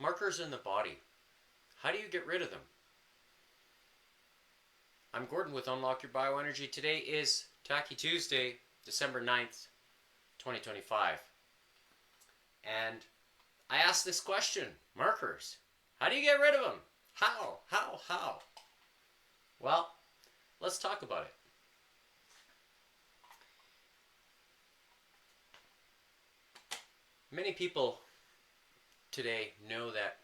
Markers in the body. How do you get rid of them? I'm Gordon with Unlock Your Bioenergy. Today is Tacky Tuesday, December 9th, 2025. And I asked this question, markers. How do you get rid of them? How? Well, let's talk about it. Many people today know that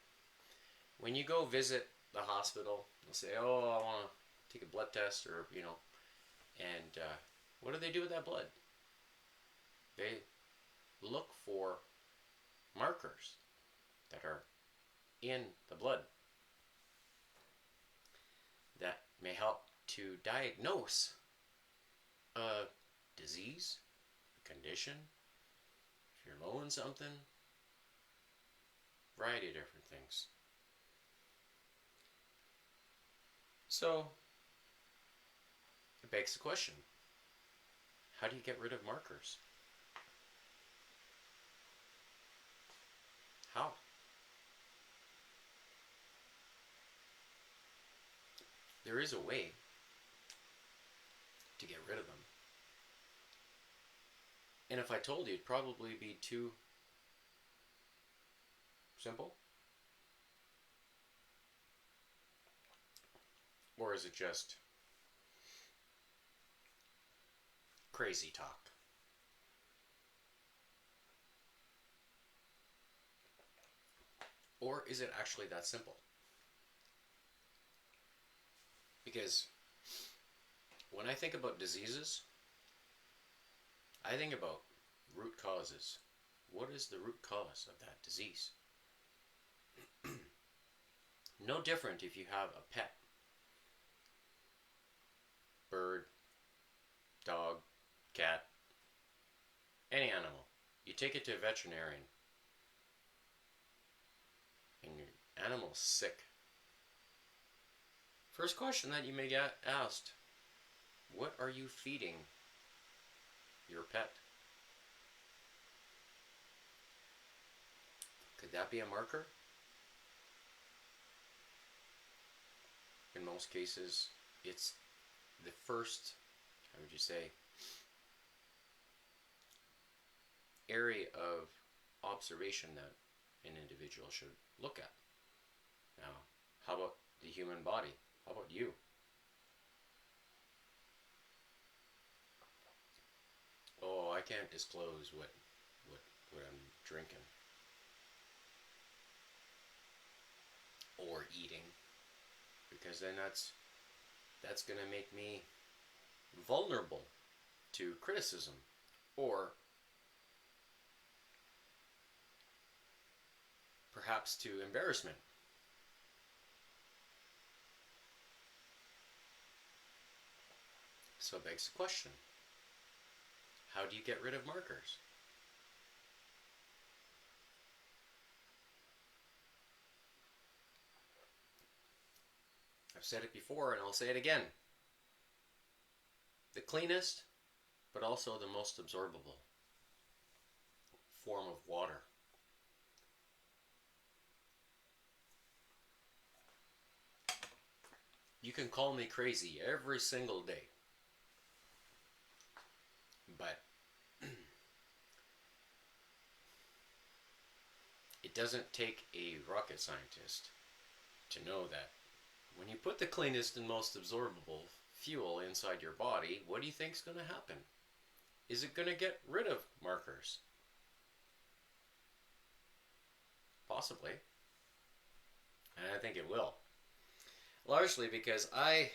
when you go visit the hospital, they'll say, oh, I want to take a blood test, or, and what do they do with that blood? They look for markers that are in the blood that may help to diagnose a disease, a condition, if you're low in something, variety of different things. So, it begs the question, how do you get rid of markers? How? There is a way to get rid of them. And if I told you, it'd probably be too simple. Or is it just crazy talk? Or is it actually that simple? Because when I think about diseases, I think about root causes. What is the root cause of that disease? No different if you have a pet. Bird, dog, cat, any animal. You take it to a veterinarian and your animal's sick. First question that you may get asked, what are you feeding your pet? Could that be a marker? In most cases, it's the first, how would you say, area of observation that an individual should look at. Now, how about the human body? How about you? Oh, I can't disclose what I'm drinking or eating, because then that's going to make me vulnerable to criticism or perhaps to embarrassment. So it begs the question, how do you get rid of markers? I've said it before and I'll say it again. The cleanest, but also the most absorbable form of water. You can call me crazy every single day, but it doesn't take a rocket scientist to know that when you put the cleanest and most absorbable fuel inside your body, what do you think is going to happen? Is it going to get rid of markers? Possibly. And I think it will. Largely because I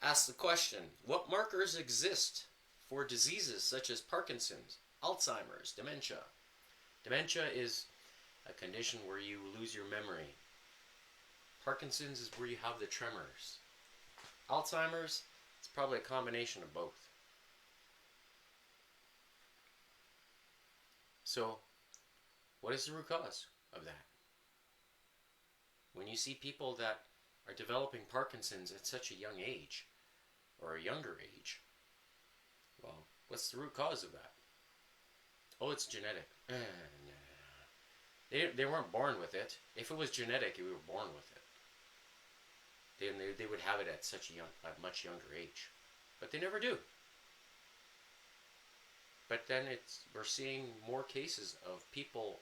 asked the question, what markers exist for diseases such as Parkinson's, Alzheimer's, dementia? Dementia is a condition where you lose your memory. Parkinson's is where you have the tremors. Alzheimer's, it's probably a combination of both. So, what is the root cause of that? When you see people that are developing Parkinson's at such a young age, or a younger age, well, what's the root cause of that? Oh, it's genetic. They weren't born with it. If it was genetic, we were born with it. They would have it at a much younger age, but they never do. But then we're seeing more cases of people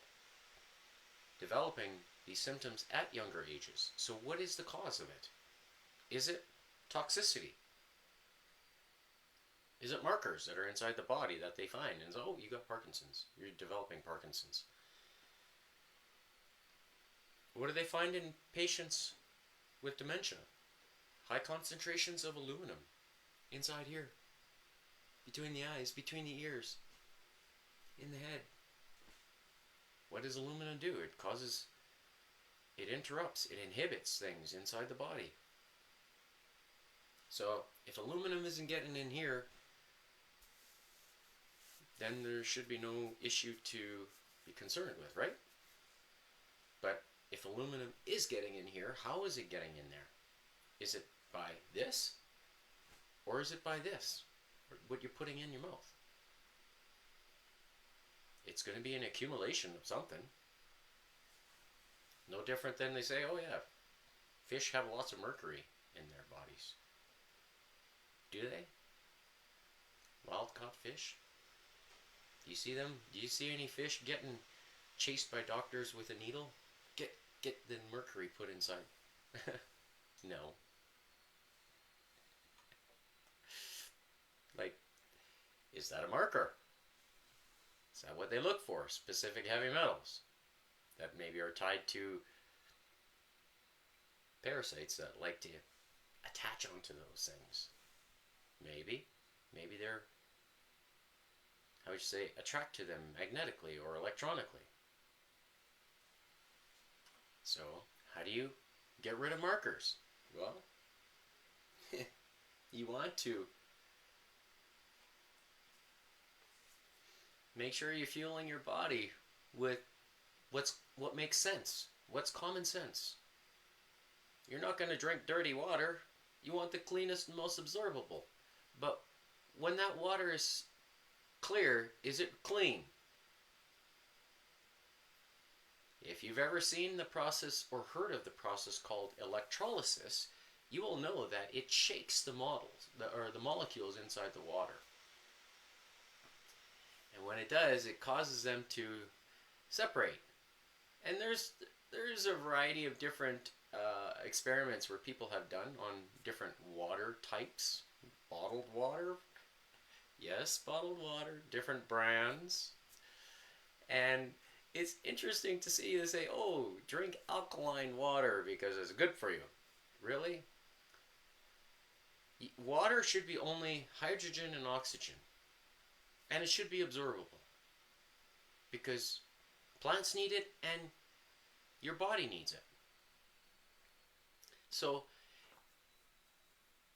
developing these symptoms at younger ages. So what is the cause of it? Is it toxicity? Is it markers that are inside the body that they find and say, oh, you got Parkinson's, you're developing Parkinson's? What do they find in patients with dementia? High concentrations of aluminum inside here, between the eyes, between the ears, in the head. What does aluminum do? It interrupts, it inhibits things inside the body. So if aluminum isn't getting in here, then there should be no issue to be concerned with, right? But if aluminum is getting in here, how is it getting in there? Is it by this? Or is it by this? Or what you're putting in your mouth? It's going to be an accumulation of something. No different than they say, oh yeah, fish have lots of mercury in their bodies. Do they? Wild caught fish? Do you see them? Do you see any fish getting chased by doctors with a needle? Get the mercury put inside. No. Like, is that a marker? Is that what they look for? Specific heavy metals that maybe are tied to parasites that like to attach onto those things. Maybe they're, how would you say, attract to them magnetically or electronically. So, how do you get rid of markers? Well, you want to make sure you're fueling your body with what makes sense. What's common sense? You're not going to drink dirty water. You want the cleanest and most absorbable. But when that water is clear, is it clean? If you've ever seen the process or heard of the process called electrolysis, you will know that it shakes the molecules inside the water. And when it does, it causes them to separate. And there's a variety of different experiments where people have done on different water types. Bottled water. Yes, bottled water. Different brands. And it's interesting to see they say, oh, drink alkaline water because it's good for you. Really? Water should be only hydrogen and oxygen. And it should be absorbable. Because plants need it and your body needs it. So,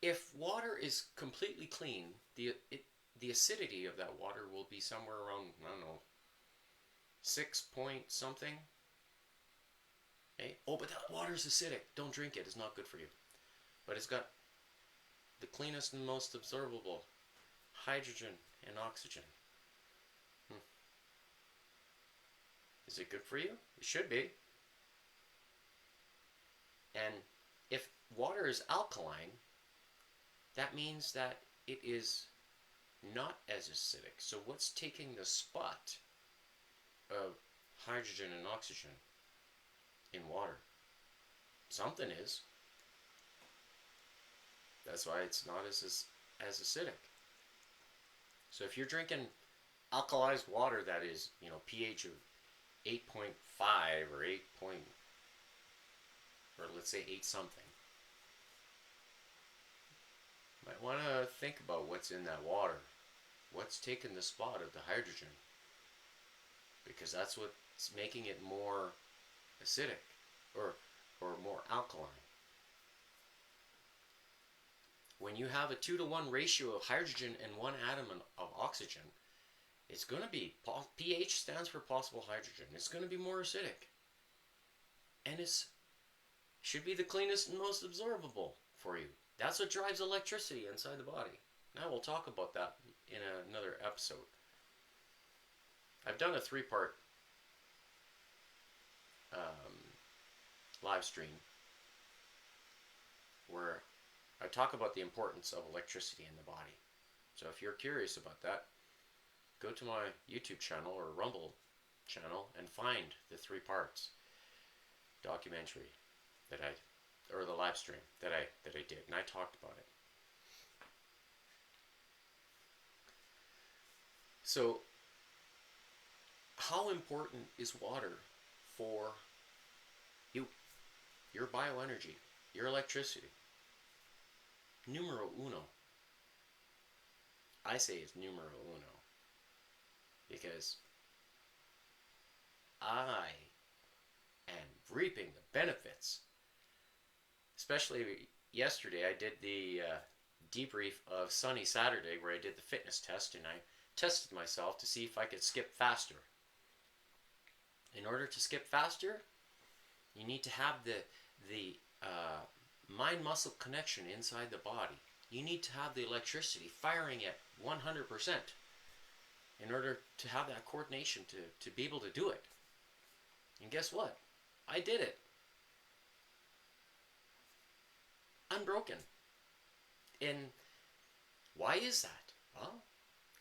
if water is completely clean, the acidity of that water will be somewhere around, I don't know, 6 point something. Okay? Oh, but that water's acidic. Don't drink it. It's not good for you. But it's got the cleanest and most absorbable hydrogen and oxygen. Is it good for you? It should be. And if water is alkaline, that means that it is not as acidic. So what's taking the spot of hydrogen and oxygen in water? Something is. That's why it's not as acidic. So if you're drinking alkalized water that is, pH of 8.5 or 8 point, or let's say 8 something, might want to think about what's in that water. What's taking the spot of the hydrogen? Because that's what's making it more acidic or more alkaline. When you have a 2-to-1 ratio of hydrogen and 1 atom of oxygen, it's going to be, pH stands for possible hydrogen. It's going to be more acidic. And it should be the cleanest and most absorbable for you. That's what drives electricity inside the body. Now we'll talk about that in another episode. I've done a 3-part live stream where I talk about the importance of electricity in the body. So if you're curious about that, go to my YouTube channel or Rumble channel and find the 3 parts documentary that or the live stream that I did, and I talked about it. So, how important is water for you, your bioenergy, your electricity? Numero uno. I say it's numero uno because I am reaping the benefits. Especially yesterday, I did the debrief of Sunny Saturday where I did the fitness test and I tested myself to see if I could skip faster. In order to skip faster, you need to have the mind-muscle connection inside the body. You need to have the electricity firing at 100% in order to have that coordination to be able to do it. And guess what? I did it. Unbroken. And why is that? Well,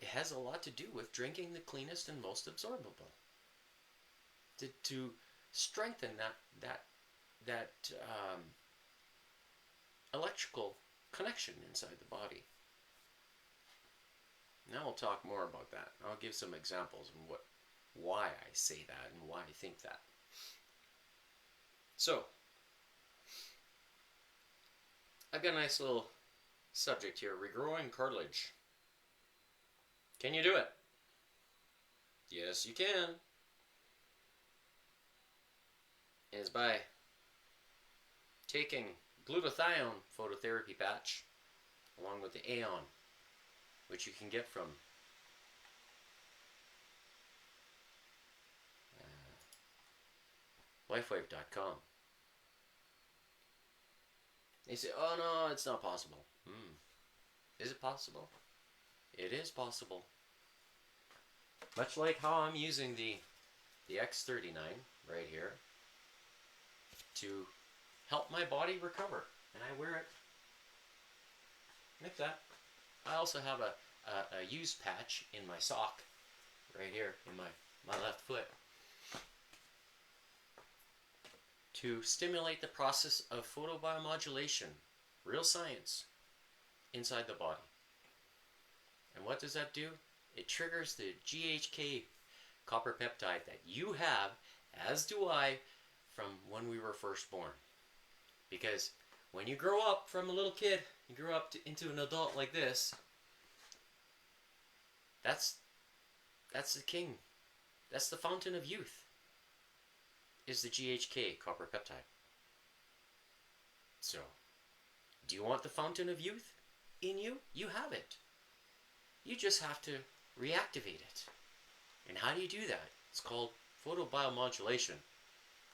it has a lot to do with drinking the cleanest and most absorbable. To strengthen that electrical connection inside the body. Now we'll talk more about that. I'll give some examples of why I say that and why I think that. So, I've got a nice little subject here. Regrowing cartilage. Can you do it? Yes, you can. Is by taking glutathione phototherapy patch along with the Aeon, which you can get from lifewave.com. They say, oh no, it's not possible. Is it possible? It is possible. Much like how I'm using the X39 right here to help my body recover. And I wear it like that. I also have a used patch in my sock right here in my left foot to stimulate the process of photobiomodulation, real science, inside the body. And what does that do? It triggers the GHK copper peptide that you have, as do I, from when we were first born. Because when you grow up from a little kid, you grow up into an adult like this, that's the king. That's the fountain of youth, is the GHK copper peptide. So, do you want the fountain of youth in you? You have it. You just have to reactivate it. And how do you do that? It's called photobiomodulation.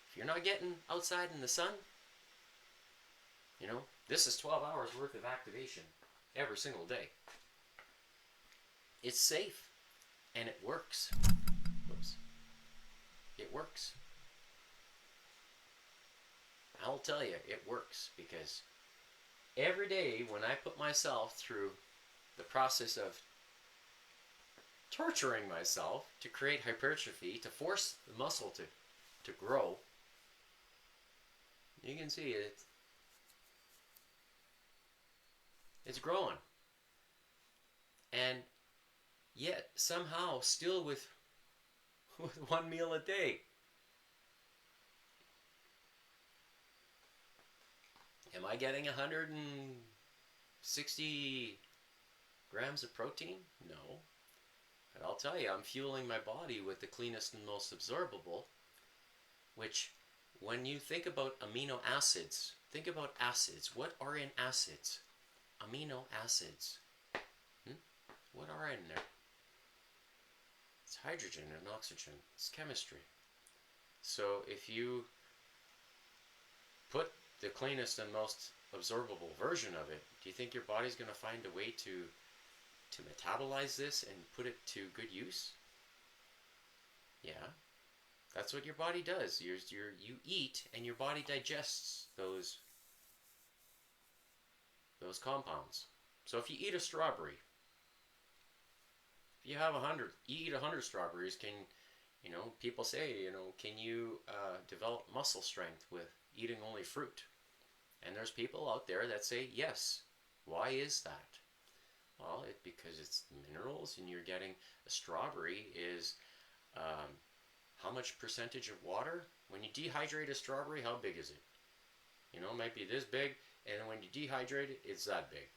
If you're not getting outside in the sun, this is 12 hours worth of activation every single day. It's safe and it works. Oops. It works. I'll tell you, it works because every day when I put myself through the process of torturing myself to create hypertrophy, to force the muscle to grow, you can see it's growing. And yet somehow still with one meal a day. Am I getting 160 grams of protein? No. But I'll tell you, I'm fueling my body with the cleanest and most absorbable, which when you think about amino acids, think about acids. What are in acids? Amino acids. What are in there? It's hydrogen and oxygen. It's chemistry. So if you put the cleanest and most absorbable version of it, do you think your body's going to find a way to metabolize this and put it to good use? Yeah, That's what your body does. You eat and your body digests those compounds. So if you eat a strawberry, if you have you eat 100 strawberries, people say, can you develop muscle strength with eating only fruit? And there's people out there that say yes. Why is that? Well, because it's minerals, and you're getting a strawberry is how much percentage of water? When you dehydrate a strawberry, how big is it? It might be this big, and when you dehydrate it, it's that big.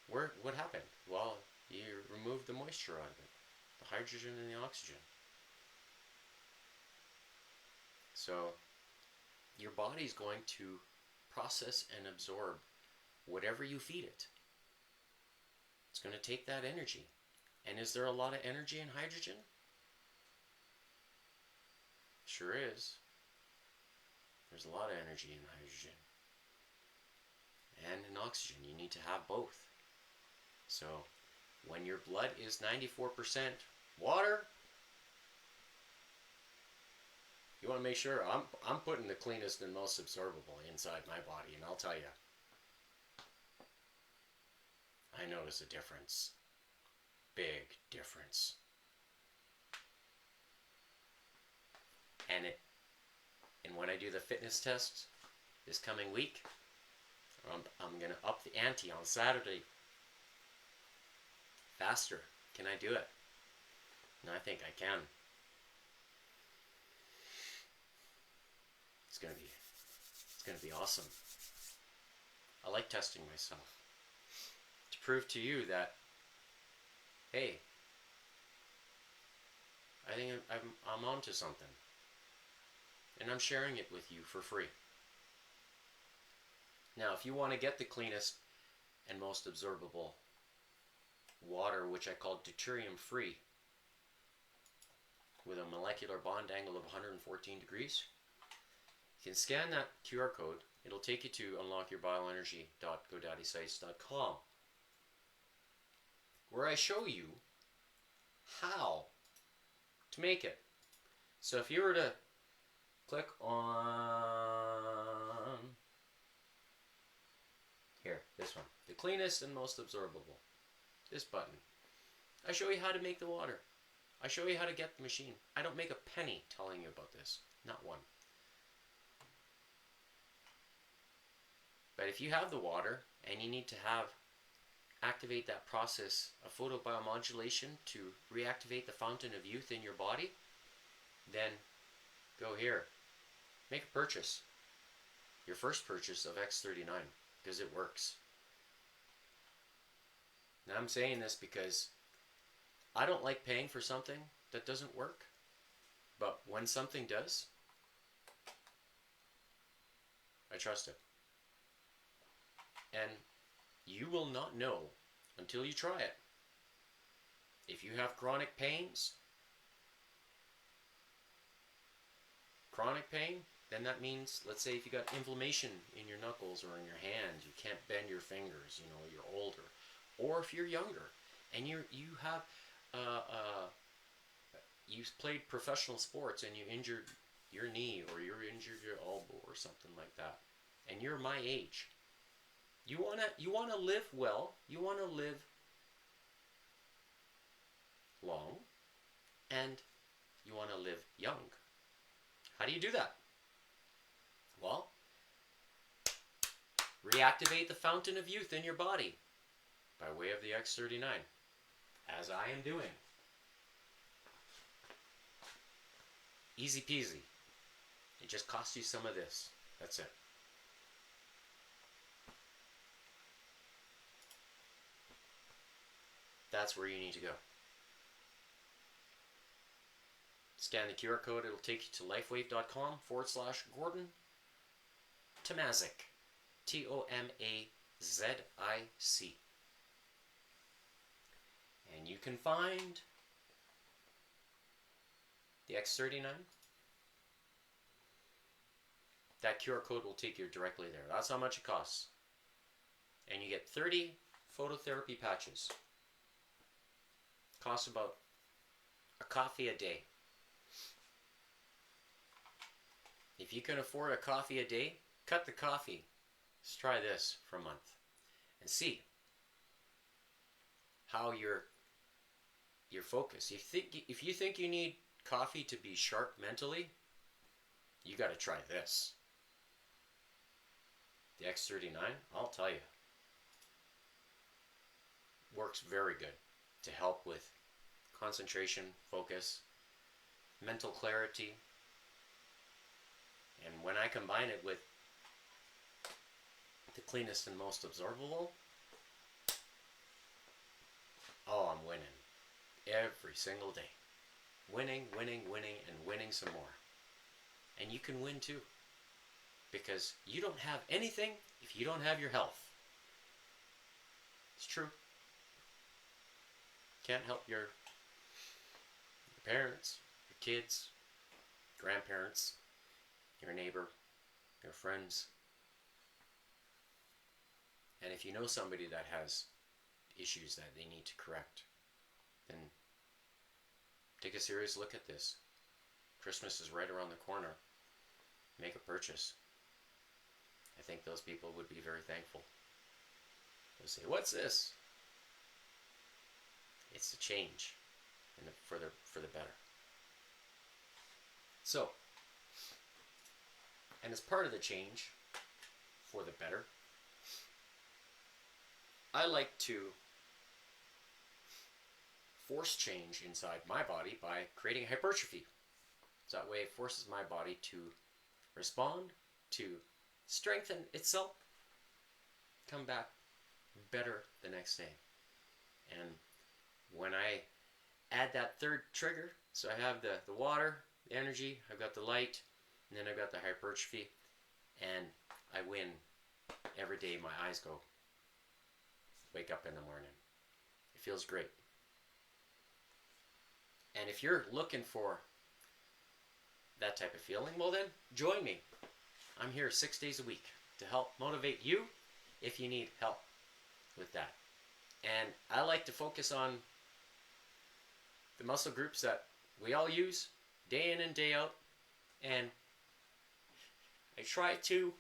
What happened? Well, you removed the moisture out of it, the hydrogen and the oxygen. So your body's going to process and absorb whatever you feed it. It's going to take that energy. And is there a lot of energy in hydrogen? Sure is. There's a lot of energy in hydrogen. And in oxygen. You need to have both. So when your blood is 94% water, you want to make sure I'm putting the cleanest and most absorbable inside my body, and I'll tell you, I notice a difference. Big difference. And when I do the fitness test this coming week, I'm going to up the ante on Saturday. Faster. Can I do it? And I think I can. It's going to be awesome. I like testing myself to prove to you that, hey, I think I'm onto something, and I'm sharing it with you for free. Now, if you want to get the cleanest and most absorbable water, which I call deuterium free, with a molecular bond angle of 114 degrees, you can scan that QR code. It'll take you to unlockourbioenergy.godaddyscience.com, where I show you how to make it. So if you were to click on here, this one, the cleanest and most absorbable, this button, I show you how to make the water. I show you how to get the machine. I don't make a penny telling you about this, not one. But if you have the water and you need to activate that process of photobiomodulation to reactivate the fountain of youth in your body, then go here. Make a purchase. Your first purchase of X39, because it works. Now I'm saying this because I don't like paying for something that doesn't work. But when something does, I trust it. And you will not know until you try it. If you have chronic pain, then that means, let's say if you got inflammation in your knuckles or in your hands, you can't bend your fingers, you're older. Or if you're younger and you have you played professional sports and you injured your knee, or you injured your elbow or something like that, and you're my age, you wanna live well, you wanna live long, and you wanna live young. How do you do that? Well, reactivate the fountain of youth in your body by way of the X39, as I am doing. Easy peasy. It just costs you some of this. That's it. That's where you need to go. Scan the QR code. It'll take you to lifewave.com/Gordon Tomazic. Tomazic. And you can find the X39. That QR code will take you directly there. That's how much it costs. And you get 30 phototherapy patches. Costs about a coffee a day. If you can afford a coffee a day, cut the coffee. Let's try this for a month and see how your focus. If you think you need coffee to be sharp mentally, you got to try this. The X39, I'll tell you, works very good to help with concentration, focus, mental clarity. And when I combine it with the cleanest and most absorbable, oh, I'm winning every single day. Winning, winning, winning, and winning some more. And you can win too. Because you don't have anything if you don't have your health. It's true. Can't help your parents, your kids, grandparents, your neighbor, your friends. And if you know somebody that has issues that they need to correct, then take a serious look at this. Christmas is right around the corner. Make a purchase. I think those people would be very thankful. They'll say, "What's this?" It's a change for the better. So, and as part of the change for the better, I like to force change inside my body by creating hypertrophy. So that way it forces my body to respond, to strengthen itself, come back better the next day. And when I add that third trigger, so I have the water, the energy, I've got the light, and then I've got the hypertrophy, and I win every day. My eyes go, wake up in the morning. It feels great. And if you're looking for that type of feeling, well then, join me. I'm here 6 days a week to help motivate you if you need help with that. And I like to focus on the muscle groups that we all use day in and day out. And I try to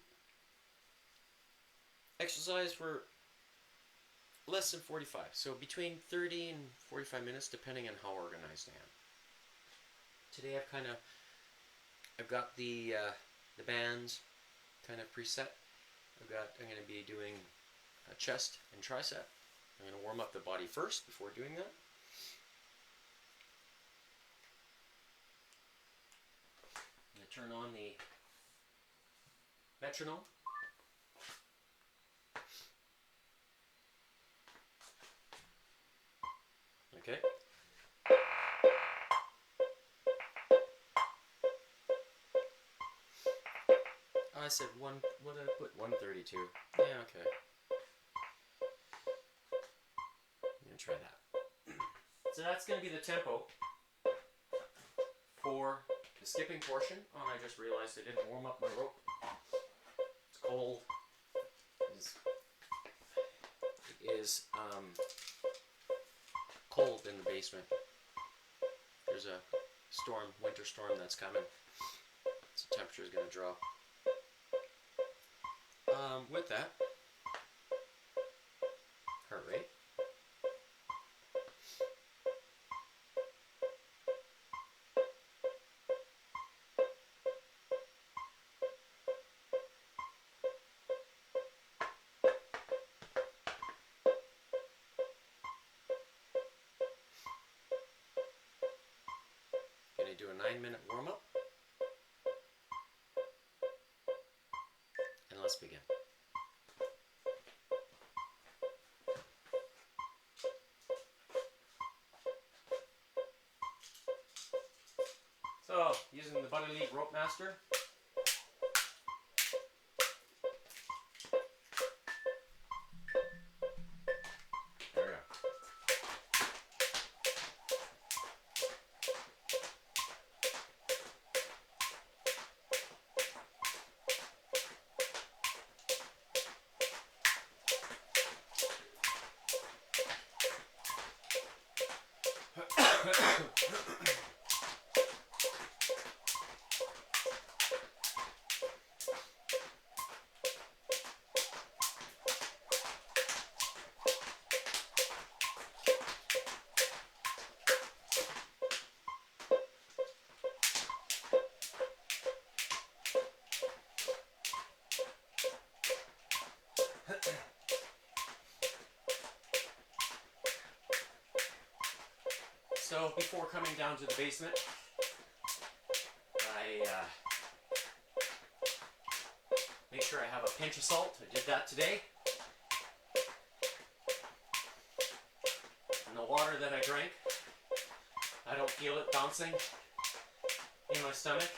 exercise for less than 45. So between 30 and 45 minutes, depending on how organized I am. Today I've got the bands kind of preset. I'm going to be doing a chest and tricep. I'm going to warm up the body first before doing that. I'm going to turn on the metronome. Okay. I said what did I put? 132. Yeah, okay. I'm gonna try that. So that's gonna be the tempo for the skipping portion. Oh, I just realized I didn't warm up my rope. It's cold. It is cold in the basement. There's a winter storm that's coming. So the temperature is going to drop. With that, heart rate. Going to do a 9-minute warm-up. And let's begin. So, using the Bud Elite Rope Master. There we go. So before coming down to the basement, I make sure I have a pinch of salt. I did that today. And the water that I drank, I don't feel it bouncing in my stomach.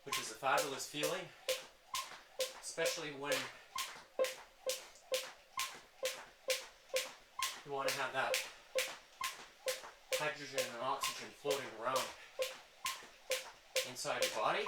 Which is a fabulous feeling, especially when you want to have that hydrogen and oxygen floating around inside your body.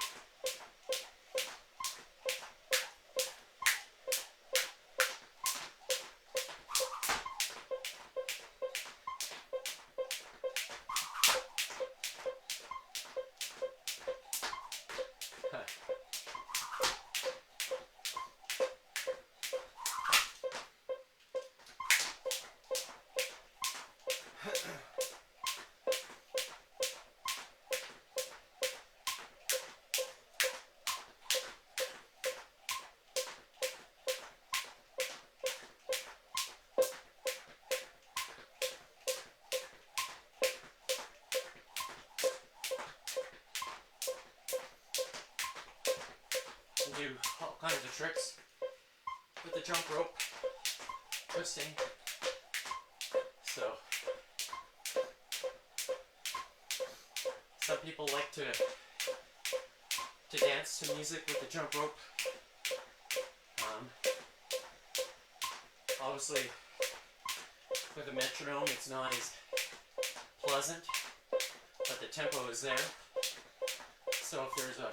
Do all kinds of tricks with the jump rope, twisting. So some people like to dance to music with the jump rope. Obviously, with a metronome, it's not as pleasant, but the tempo is there. So if there's a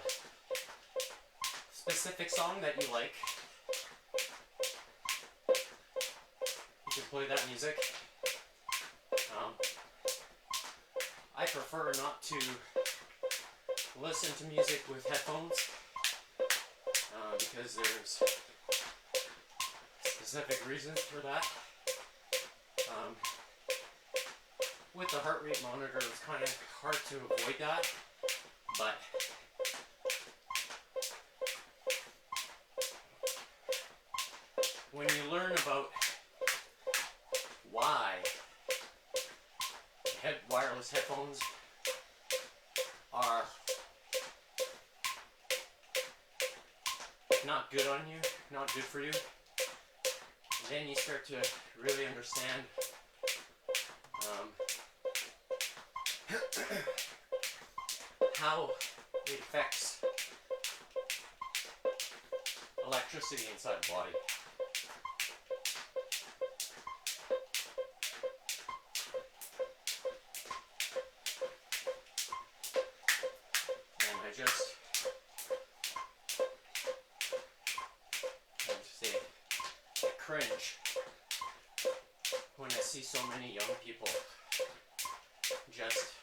specific song that you like, you can play that music. I prefer not to listen to music with headphones because there's specific reasons for that. With the heart rate monitor, it's kind of hard to avoid that, but when you learn about why wireless headphones are not good on you, not good for you, then you start to really understand how it affects electricity inside the body. And I cringe when I see so many young people just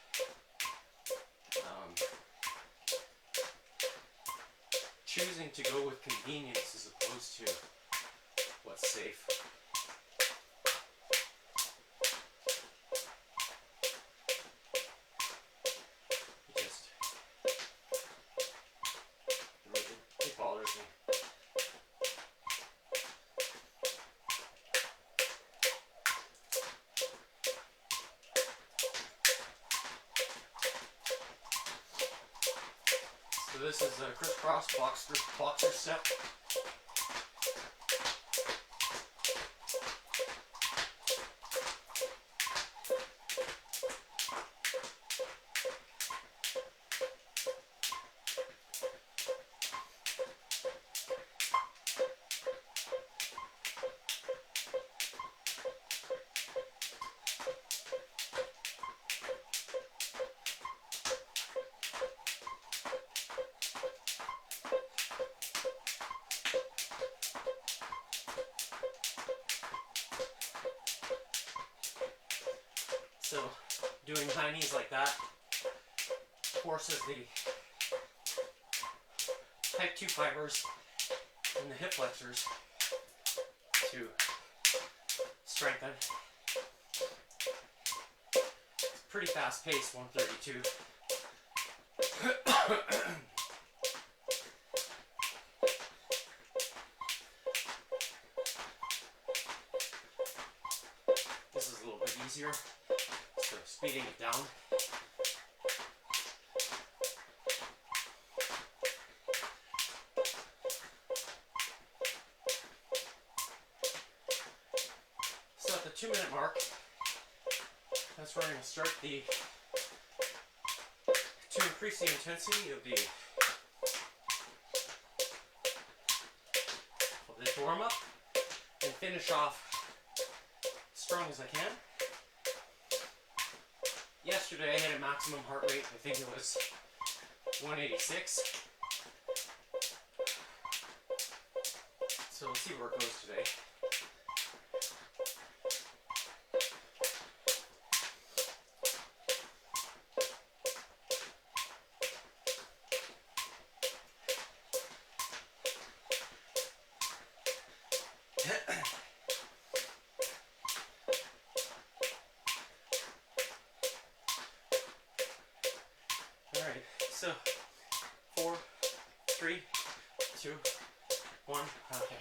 choosing to go with convenience as opposed to what's safe. It bothers me. So this is a crisscross boxer step. So doing high knees like that forces the type 2 fibers in the hip flexors to strengthen. It's pretty fast paced, 132. easier. So speeding it down. So at the 2-minute mark, that's where I'm going to start to increase the intensity of this warm up and finish off as strong as I can. Yesterday I had a maximum heart rate, I think it was 186. So let's see where it goes today. Alright, so 4, 3, 2, 1, okay.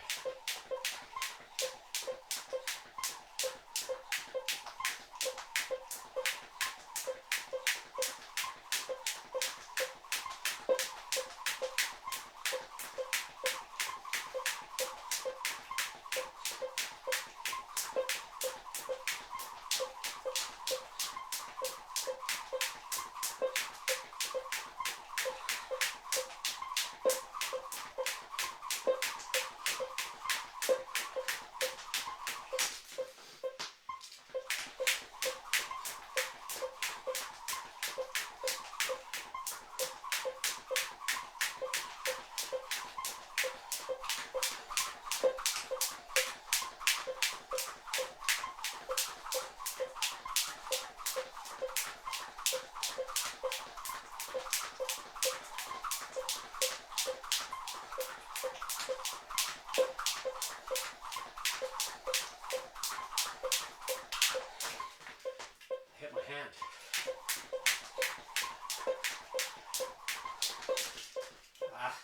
Hit my hand. Ah.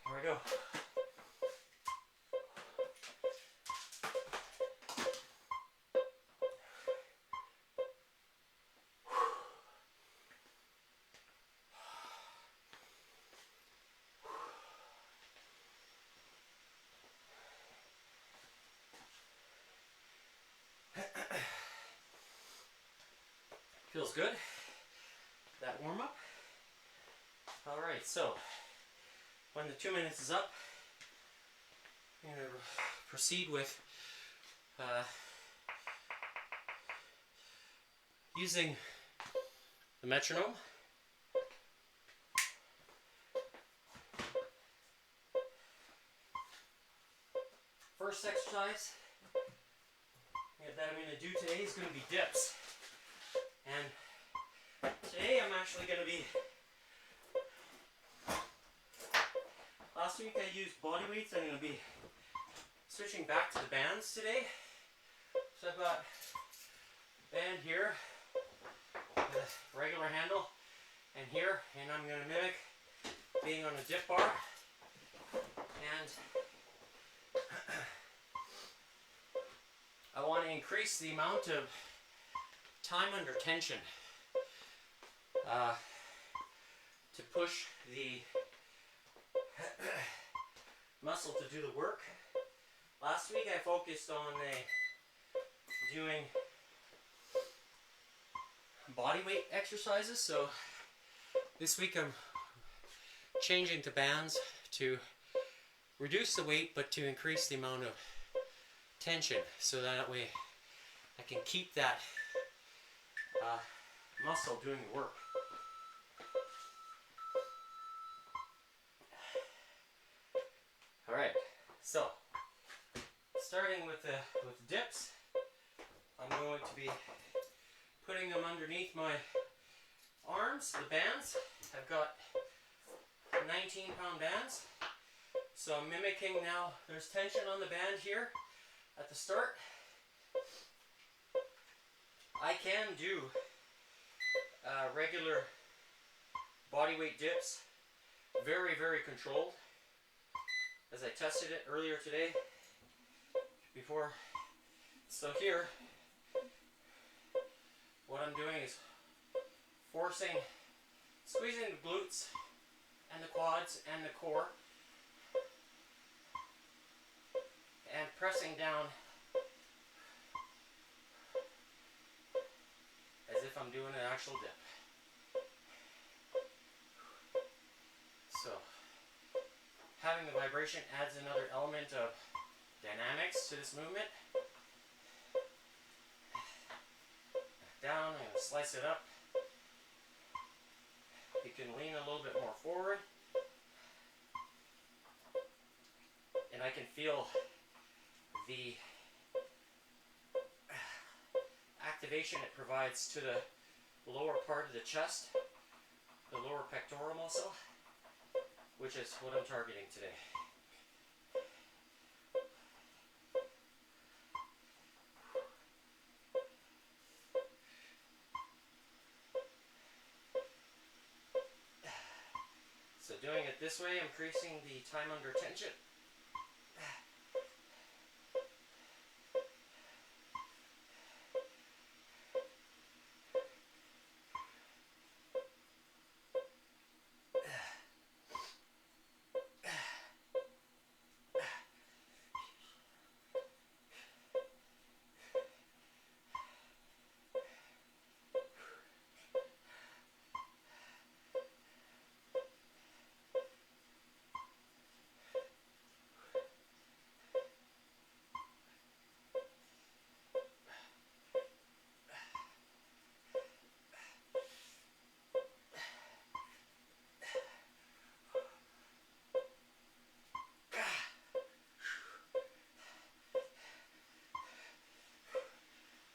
Here we go. Feels good. That warm up. All right, so when the 2 minutes is up, I'm going to proceed with using the metronome. First exercise that I'm going to do today is going to be dips. And today I'm actually going to be, last week I used body weights, I'm going to be switching back to the bands today. So I've got a band here, the regular handle, and here, and I'm going to mimic being on a dip bar. And I want to increase the amount of time under tension to push the muscle to do the work. Last week I focused on doing body weight exercises, so this week I'm changing to bands to reduce the weight, but to increase the amount of tension, so that way I can keep that muscle doing the work. All right, so starting with the dips, I'm going to be putting them underneath my arms, the bands. I've got 19-pound bands. So I'm mimicking now, there's tension on the band here at the start. I can do regular body weight dips, very, very controlled, as I tested it earlier today before. So here, what I'm doing is squeezing the glutes and the quads and the core, and pressing down as if I'm doing an actual dip. So, having the vibration adds another element of dynamics to this movement. Down, I'm going to slice it up. You can lean a little bit more forward. And I can feel the activation it provides to the lower part of the chest, the lower pectoral muscle, which is what I'm targeting today. So doing it this way, increasing the time under tension.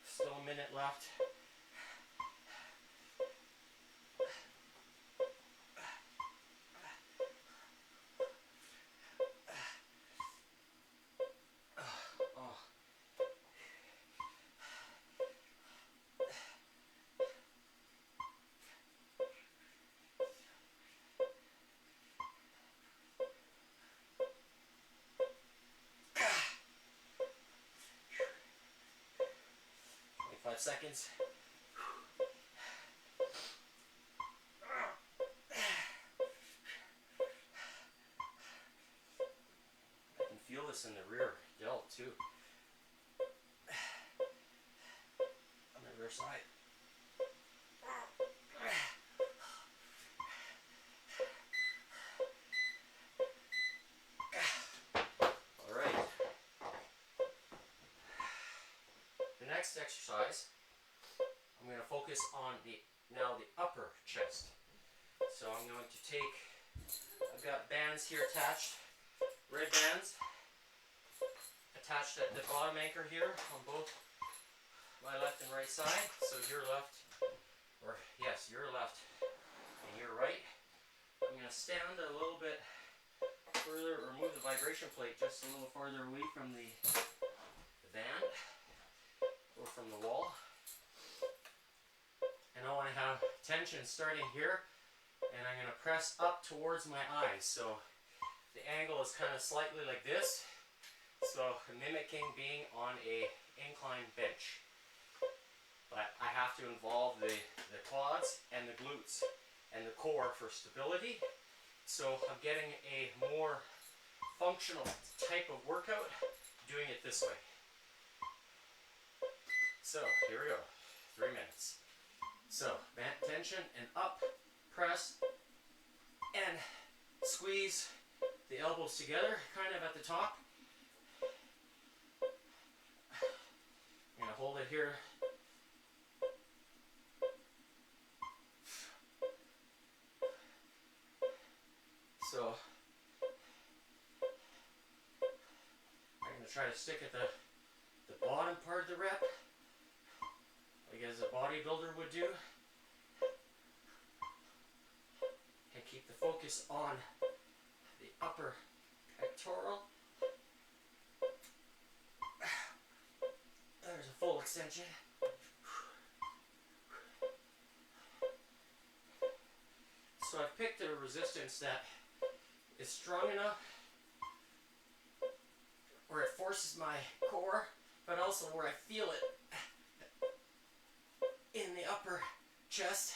Still a minute left. Seconds. I can feel this in the rear delt too. On the rear side. All right. The next exercise, I'm going to focus on the upper chest. So I'm going to take, I've got bands here attached, red bands attached at the bottom anchor here on both my left and right side. So your left, or yes, your left and your right. I'm going to stand a little bit further, or move the vibration plate just a little farther away from the band or from the wall. And I want to have tension starting here, and I'm going to press up towards my eyes. So the angle is kind of slightly like this. So mimicking being on a incline bench. But I have to involve the quads and the glutes and the core for stability. So I'm getting a more functional type of workout doing it this way. So here we go, 3 minutes. So, band tension and up, press, and squeeze the elbows together, kind of at the top. I'm going to hold it here. So I'm going to try to stick at the bottom part of the rep, like as a bodybuilder would do. And keep the focus on the upper pectoral. There's a full extension. So I've picked a resistance that is strong enough where it forces my core, but also where I feel it in the upper chest.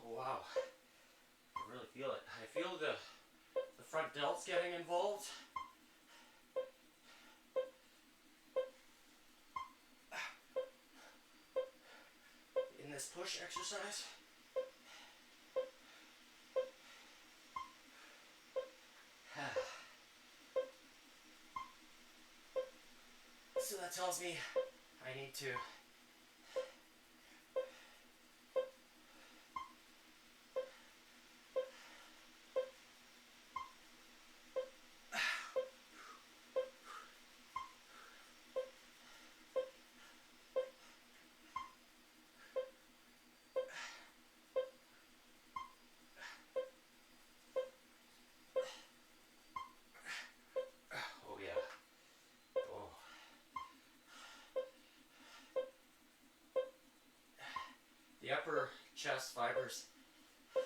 Oh wow, I really feel it. I feel the front delts getting involved. In this push exercise. So that tells me I need to the upper chest fibers I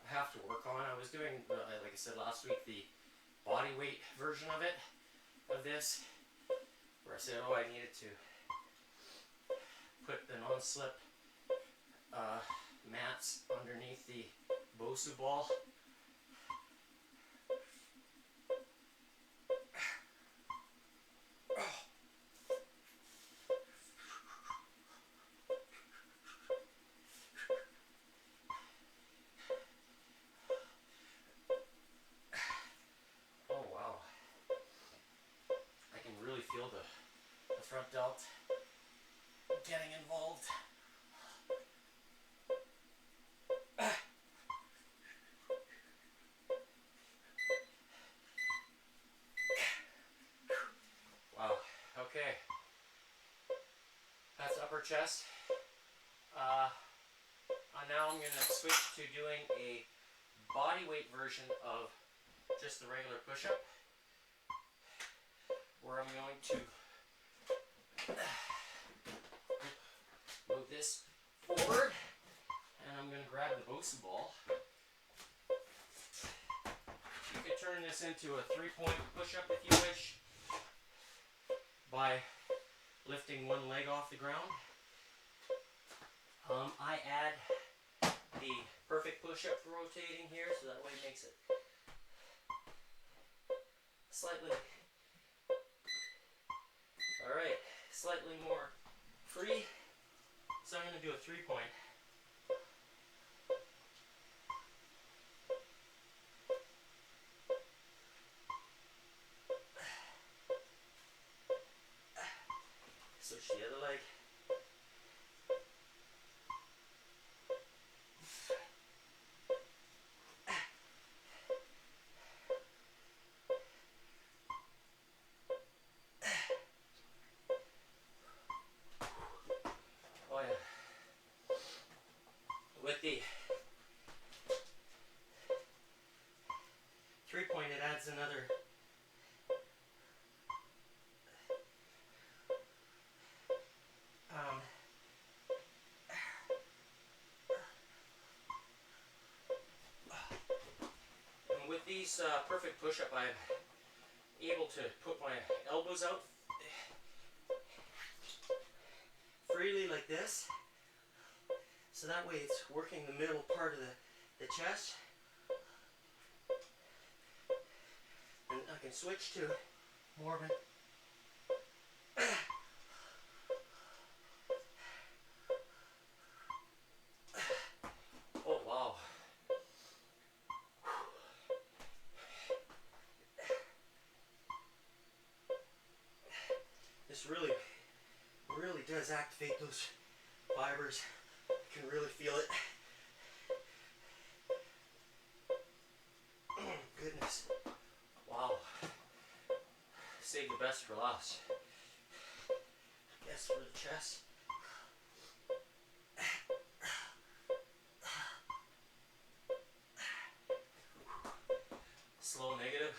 have to work on. I was doing, like I said last week, the body weight version of this, where I said, oh, I needed to put the non-slip mats underneath the Bosu ball. Feel the front delt getting involved. Wow, okay. That's upper chest. Now I'm going to switch to doing a body weight version of just the regular push-up, where I'm going to move this forward, and I'm going to grab the Bosu ball. You could turn this into a 3-point push-up if you wish, by lifting one leg off the ground. I add the perfect push-up rotating here, so that way it makes it slightly, alright, slightly more free. So I'm going to do a 3-point. Switch the other leg. Oh yeah. With the 3-point, it adds another and with these perfect push-up, I'm able to put my elbows out freely like this, so that way it's working the middle part of the chest, and I can switch to more of it. Oh wow. This really does activate those fibers. You can really feel it. Goodness. Wow. Save the best for last. Yes, for the chest. Slow negative.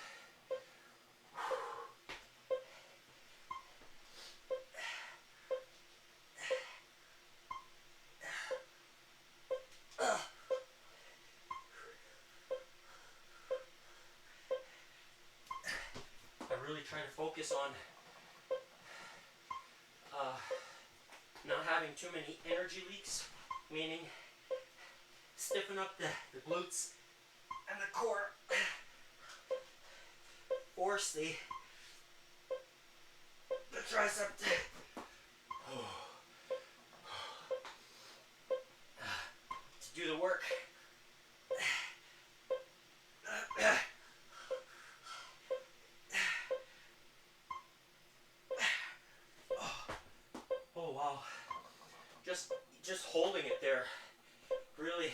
I really try to focus on not having too many energy leaks, meaning stiffen up the glutes and the core. Force the tricep to do the work. Oh wow. Just holding it there really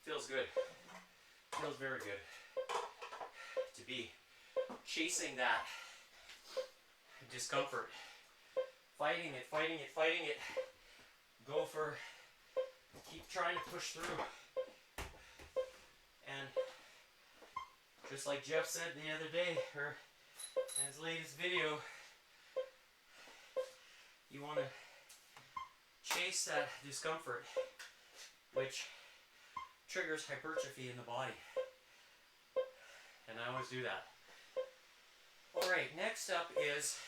feels good. Feels very good to be chasing that discomfort. Fighting it. Go for, keep trying to push through. And just like Jeff said the other day, or in his latest video, you want to chase that discomfort, which triggers hypertrophy in the body. And I always do that. Alright, next up is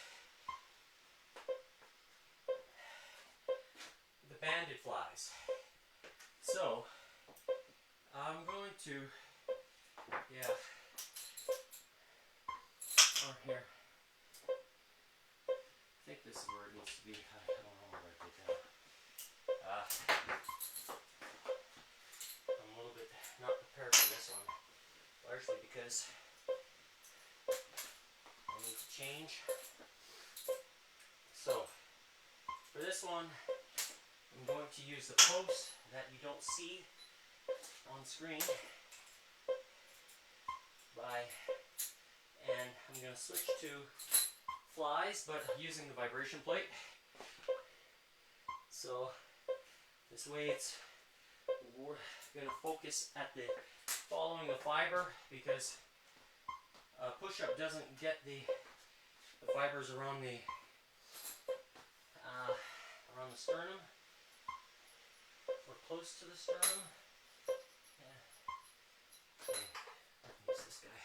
the banded flies. So, I'm going to, or here. I think this is where it needs to be. I don't know where I did that. I'm a little bit not prepared for this one, largely because I need to change. So, for this one, I'm going to use the post that you don't see on screen and I'm going to switch to flies, but using the vibration plate. So this way it's, we're going to focus at the following the fiber, because a push-up doesn't get the fibers around the sternum or close to the sternum. Yeah. Okay, I can use this guy.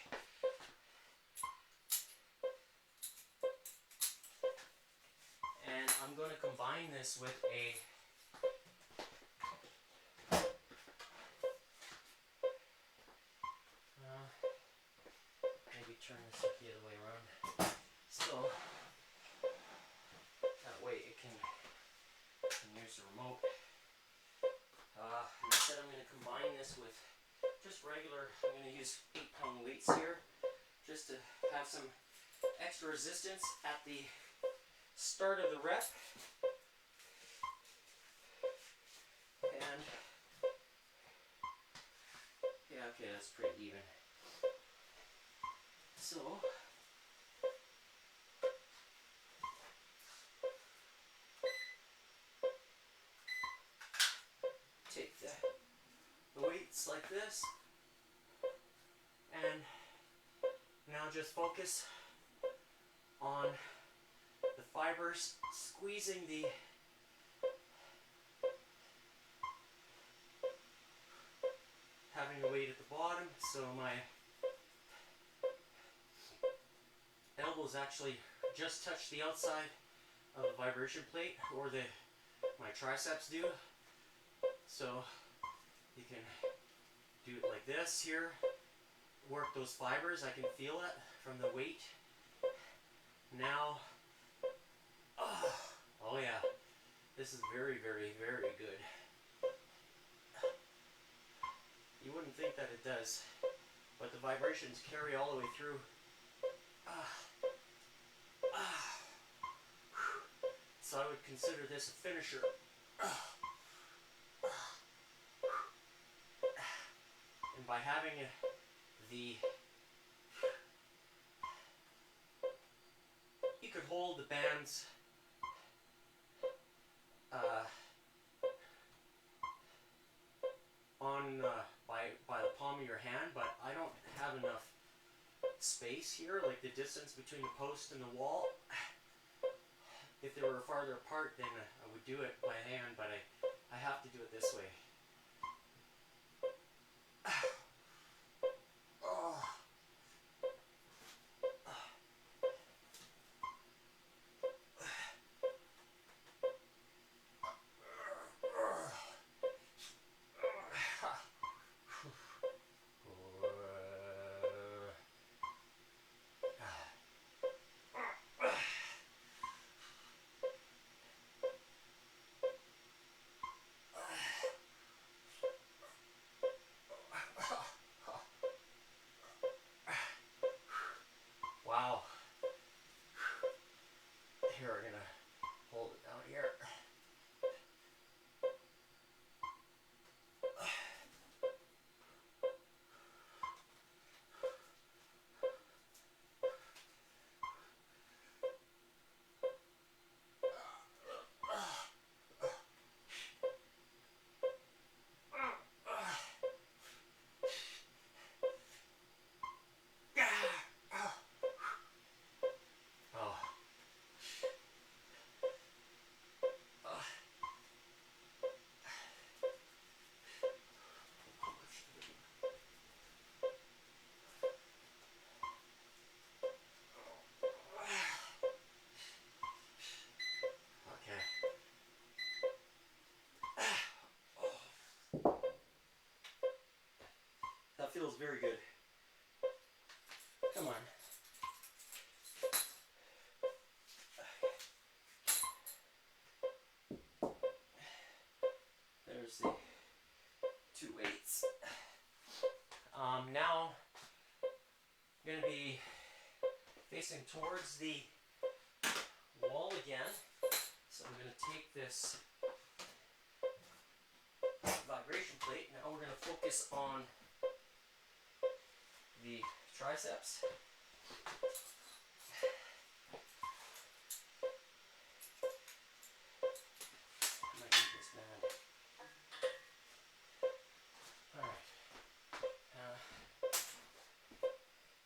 And I'm going to combine this with a maybe turn this the other way around. So that way it can use the remote. And I said I'm going to combine this with just regular, I'm going to use 8-pound weights here, just to have some extra resistance at the start of the rep. And yeah, okay, that's pretty even. So take the weights like this, and now just focus on the fibers, squeezing the having the weight at the bottom, so my elbows actually just touch the outside of the vibration plate, or my triceps do. So you can do it like this here, work those fibers. I can feel it from the weight. Now, oh Oh yeah, this is very, very, very good. You wouldn't think that it does, but the vibrations carry all the way through. So I would consider this a finisher. And by having the, you could hold the bands on by the palm of your hand, but I don't have enough space here, like the distance between the post and the wall. If they were farther apart, then I would do it by hand, but I have to do it this way. Wow. Here, we're gonna hold it down here. Oh. Okay. That feels very good. Come on. There's the 2 weights. Now I'm going to be facing towards the wall again. So I'm going to take this vibration plate. Now we're going to focus on the triceps. I might need this band. Alright.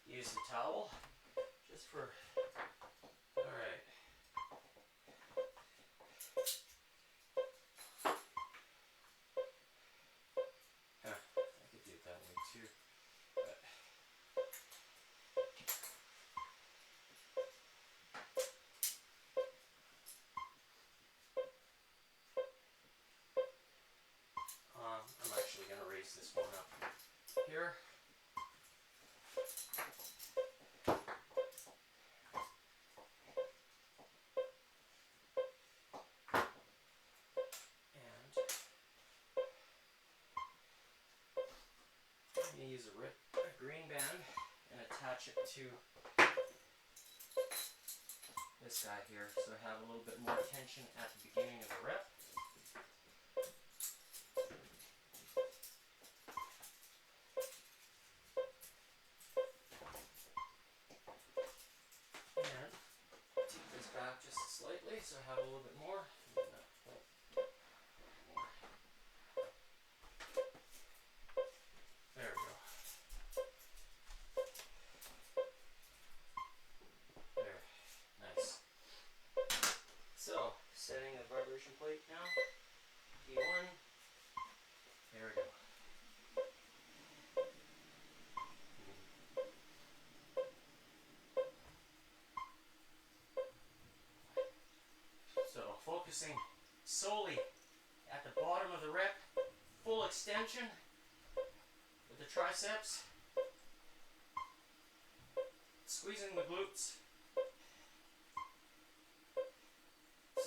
Use the towel just for. Alright. I could do it that way too. But I'm actually going to raise this one up here. And I'm going to use a green band and attach it to this guy here so I have a little bit more tension at the beginning of the rep. And take this back just slightly so I have a little bit more. There we go. There. Nice. So, setting the vibration plate now. P1. There we go. So, focusing solely at the bottom of the rep, full extension with the triceps, squeezing the glutes.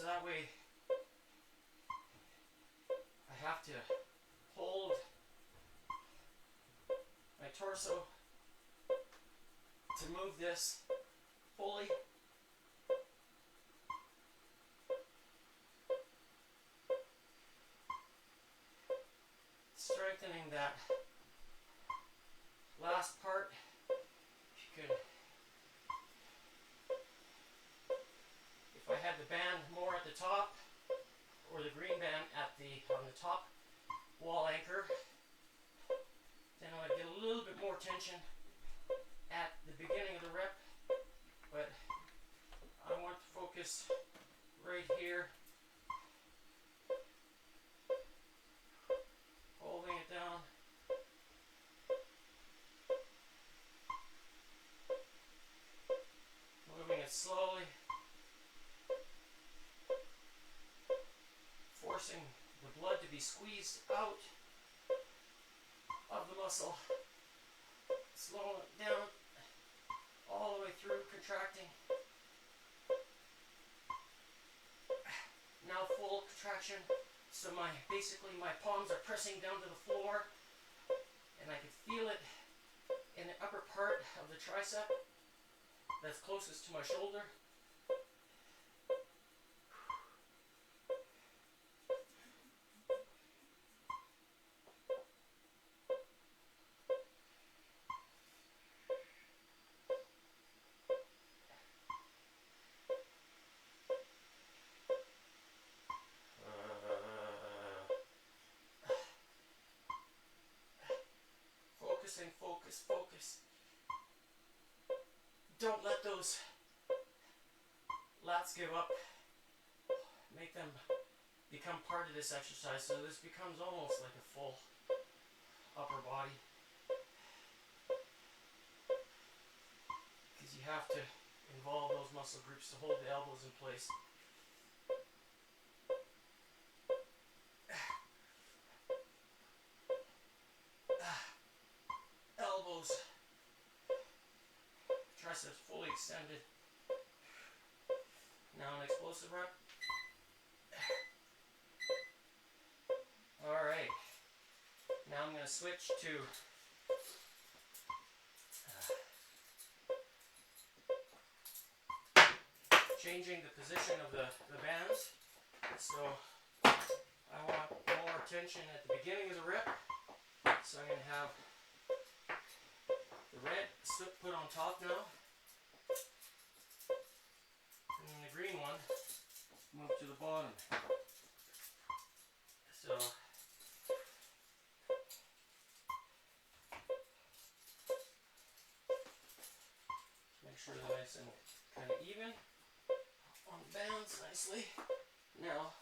So that way I have to hold my torso to move this fully. Strengthening that last part. If you could, if I had the band more at the top, or the green band on the top wall anchor, then I would get a little bit more tension at the beginning of the rep, but I want to focus right here, holding it down. Moving it slowly, forcing the blood to be squeezed out of the muscle, slowing it down all the way through, contracting. Now full contraction, so basically my palms are pressing down to the floor, and I can feel it in the upper part of the tricep that's closest to my shoulder. Focusing, focus, focus. Don't let those lats give up. Make them become part of this exercise, so this becomes almost like a full upper body. Because you have to involve those muscle groups to hold the elbows in place. Elbows, triceps fully extended. Now an explosive rep. Alright, now I'm going to switch to changing the position of the bands. So I want more tension at the beginning of the rep. So I'm going to have the red slip put on top now, and then the green one move to the bottom. So make sure they're nice and kind of even on the bands nicely. Now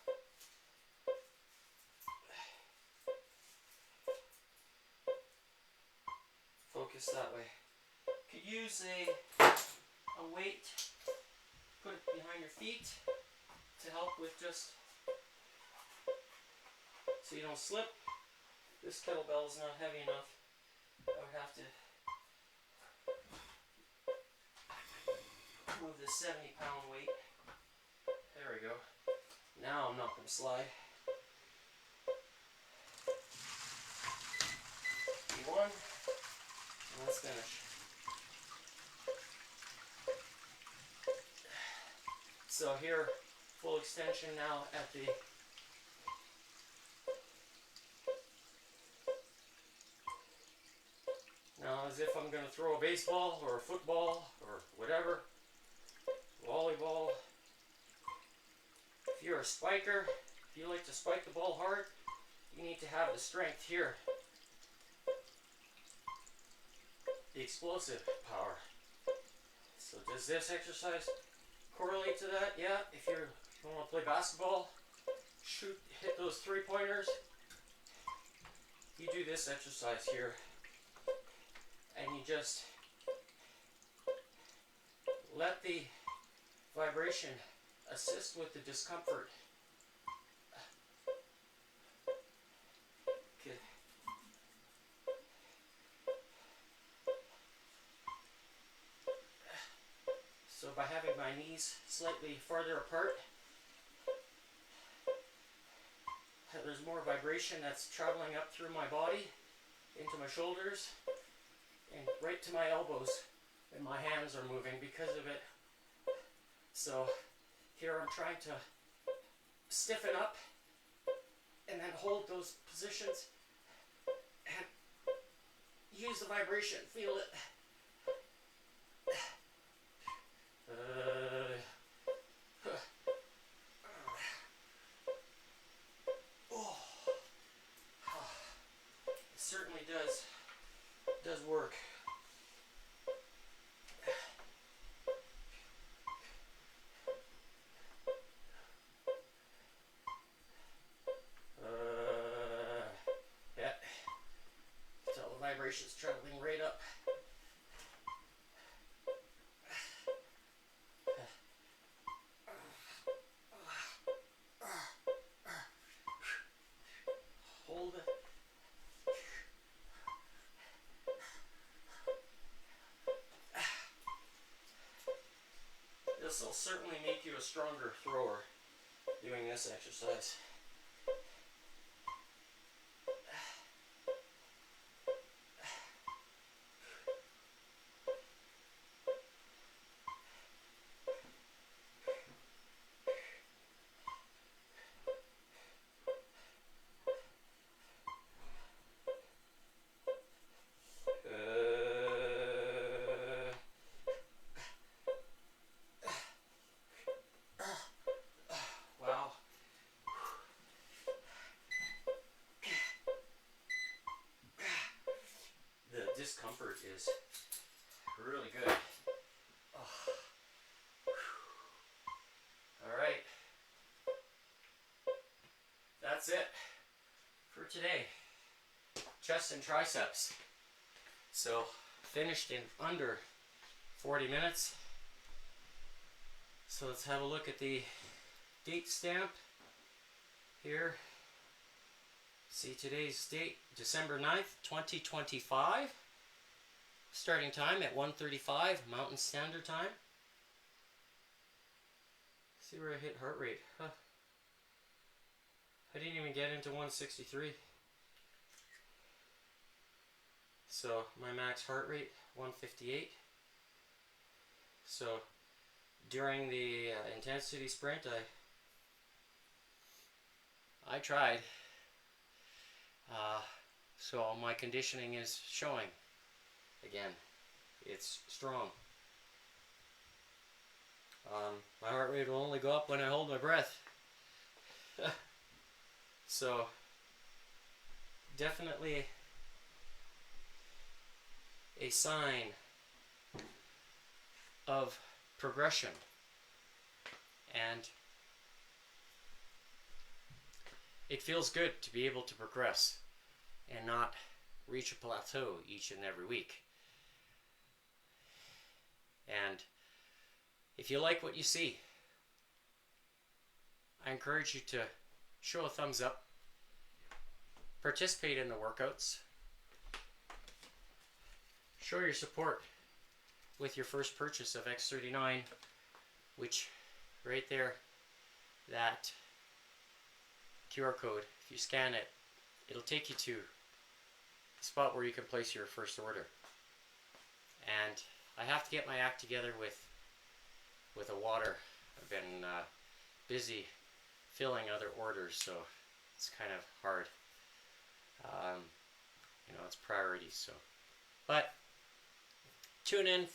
focus that way. Could use a weight, put it behind your feet to help with just so you don't slip. This kettlebell is not heavy enough. I would have to move this 70-pound weight. There we go. Now I'm not going to slide. E1. And let's finish. So here, full extension now at the now as if I'm going to throw a baseball or a football or whatever, volleyball. If you're a spiker, if you like to spike the ball hard, you need to have the strength here. The explosive power. So does this exercise correlate to that? Yeah, if you want to play basketball, hit those 3-pointers, you do this exercise here, and you just let the vibration assist with the discomfort. Okay. So by having my knees slightly farther apart, there's more vibration that's traveling up through my body, into my shoulders, and right to my elbows, and my hands are moving because of it. So here I'm trying to stiffen up and then hold those positions and use the vibration, feel it. It certainly does work. Yeah, tell the vibration's traveling right up. Hold it. This will certainly make you a stronger thrower doing this exercise. Wow. The discomfort is really good. All right. That's it for today. Chest and triceps. So finished in under 40 minutes. So let's have a look at the date stamp here. See today's date, December 9th, 2025. Starting time at 1:35 Mountain Standard Time. See where I hit heart rate. Huh. I didn't even get into 163. So my max heart rate, 158. So during the intensity sprint, I tried. So my conditioning is showing. Again, it's strong. My heart rate will only go up when I hold my breath. So definitely a sign of progression. And it feels good to be able to progress and not reach a plateau each and every week. And if you like what you see, I encourage you to show a thumbs up, participate in the workouts, show your support with your first purchase of X39, which right there, that QR code, if you scan it, it'll take you to the spot where you can place your first order. And I have to get my act together with a water. I've been busy filling other orders, so it's kind of hard. It's priorities. So, but tune in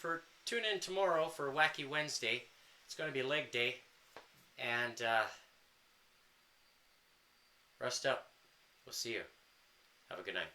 tomorrow for Wacky Wednesday. It's going to be leg day, and rest up. We'll see you. Have a good night.